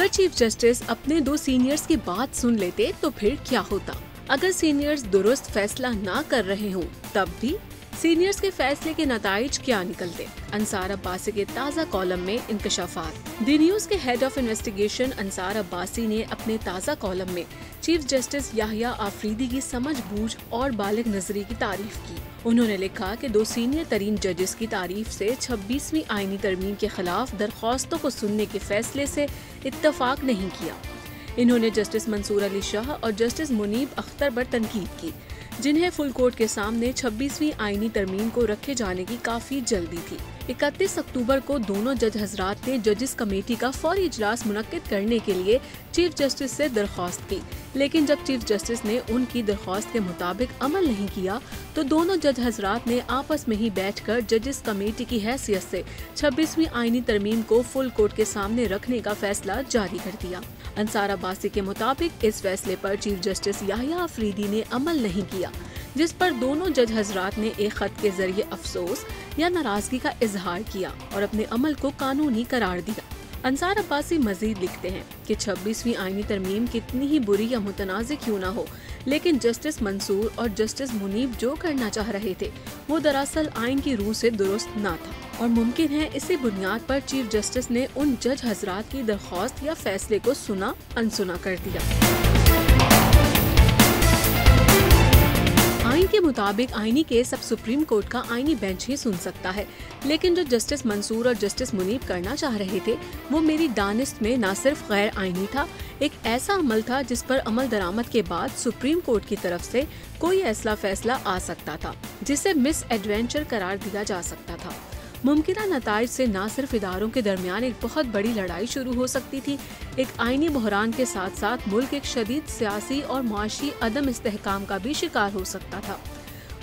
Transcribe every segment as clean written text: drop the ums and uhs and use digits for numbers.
अगर chief justice अपने दो सीनियर्स की बात सुन लेते तो फिर क्या होता? अगर सीनियर्स दुरुस्त फैसला ना कर रहे हों तब भी सीनियर्स के फैसले के नताइज क्या निकलते? अंसार अब्बासी के ताज़ा कॉलम में इंकशाफात। दी न्यूज़ के head of investigation Ansar Abbasi ने अपने ताज़ा कॉलम में चीफ जस्टिस याहिया आफरीदी की समझ-बूझ और बालिग नजरी की तारीफ की। उन्होंने लिखा कि दो सीनियर तरीन जजेस की तारीफ से 26वीं आईनी तरमीम के खिलाफ दरख्वास्तों को सुनने के फैसले से इत्तफाक नहीं किया। इन्होंने जस्टिस मंसूर अली शाह और जस्टिस मुनीब अख्तर पर तनकीद की, जिन्हें फुल कोर्ट के सामने 26वीं आईनी तरमीम को रखे जाने की काफी जल्दी थी। 31 अक्टूबर को दोनों जज हजरात ने जजेस कमेटी का फौरी इजलास मुनक्किद करने के लिए चीफ जस्टिस से दरख्वास्त की, लेकिन जब चीफ जस्टिस ने उनकी दरख्वास्त के मुताबिक अमल नहीं किया तो दोनों जज हजरात ने आपस में ही बैठकर जजेस कमेटी की हैसियत से 26वीं आईनी तरमीम को फुल कोर्ट के सामने रखने का फैसला जारी कर दिया। अंसार अब्बासी के मुताबिक इस फैसले पर चीफ जस्टिस याहिया आफरीदी ने अमल नहीं किया, जिस पर दोनों जज हजरात ने एक खत के जरिए अफसोस या नाराजगी का इजहार किया और अपने अमल को कानूनी करार दिया। अंसार अब्बासी मजीद लिखते हैं कि 26वीं आईनी तरमीम कितनी ही बुरी या मुतनाज़ क्यों न हो, लेकिन जस्टिस मंसूर और जस्टिस मुनीब जो करना चाह रहे थे वो दरअसल आइन की रूह से दुरुस्त ना था, और मुमकिन है इसी बुनियाद पर चीफ जस्टिस ने उन जज हजरात की दरख्वास्त या फैसले को सुना अनसुना कर दिया। आइन के मुताबिक आईनी केस अब सुप्रीम कोर्ट का आईनी बेंच ही सुन सकता है, लेकिन जो जस्टिस मंसूर और जस्टिस मुनीब करना चाह रहे थे वो मेरी दानिश में न सिर्फ गैर आईनी था, एक ऐसा अमल था जिस पर अमल दरामद के बाद सुप्रीम कोर्ट की तरफ से कोई ऐसा फैसला आ सकता था जिसे मिस एडवेंचर करार दिया जा सकता था। मुमकिना नताइज से न सिर्फ इदारों के दरमियान एक बहुत बड़ी लड़ाई शुरू हो सकती थी, एक आईनी बहरान के साथ साथ मुल्क एक शदीद सियासी और माशी अदम इस्तेहकाम का भी शिकार हो सकता था।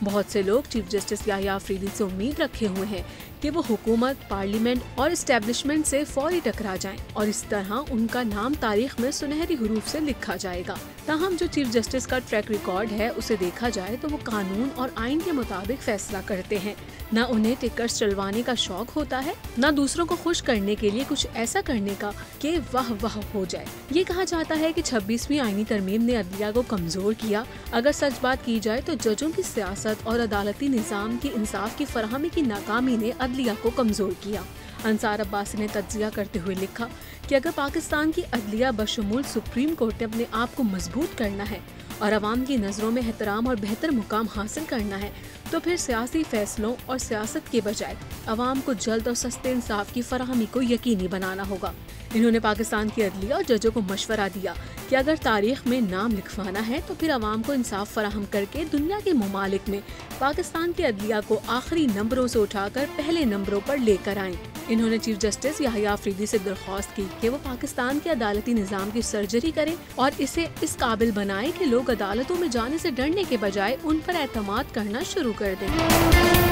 बहुत से लोग चीफ जस्टिस याहिया आफरीदी से उम्मीद रखे हुए हैं कि वो हुकूमत, पार्लियामेंट और एस्टेब्लिशमेंट से फौरी टकरा जाएं और इस तरह उनका नाम तारीख में सुनहरी हुरूफ से लिखा जाएगा। ताहम जो चीफ जस्टिस का ट्रैक रिकॉर्ड है उसे देखा जाए तो वो कानून और आइन के मुताबिक फैसला करते हैं। न उन्हें टिकट्स चलवाने का शौक होता है, न दूसरों को खुश करने के लिए कुछ ऐसा करने का कि वाह वाह हो जाए। ये कहा जाता है कि 26वीं आईनी तरमीम ने अदलिया को कमजोर किया। अगर सच बात की जाए तो जजों की सियासत और अदालती निज़ाम की इंसाफ की फराहमी की नाकामी ने अदलिया को कमजोर किया। अंसार अब्बासी ने तज्जिया करते हुए लिखा कि अगर पाकिस्तान की अदलिया बशमूल सुप्रीम कोर्ट ने अपने आप को मजबूत करना है और अवाम की नज़रों में एहतराम और बेहतर मुकाम हासिल करना है तो फिर सियासी फैसलों और सियासत के बजाय अवाम को जल्द और सस्ते इंसाफ की फराहमी को यकीनी बनाना होगा। इन्होंने पाकिस्तान की अदलिया और जजों को मशवरा दिया कि अगर तारीख में नाम लिखवाना है तो फिर अवाम को इंसाफ फराहम करके दुनिया के ममालिक में पाकिस्तान की अदलिया को आखिरी नंबरों से उठाकर पहले नंबरों पर लेकर आएं। इन्होंने चीफ जस्टिस याहिया आफरीदी से दरख्वास्त की कि वो पाकिस्तान के अदालती निज़ाम की सर्जरी करें और इसे इस काबिल बनाएं कि लोग अदालतों में जाने से डरने के बजाय उन पर एतमाद करना शुरू कर दें।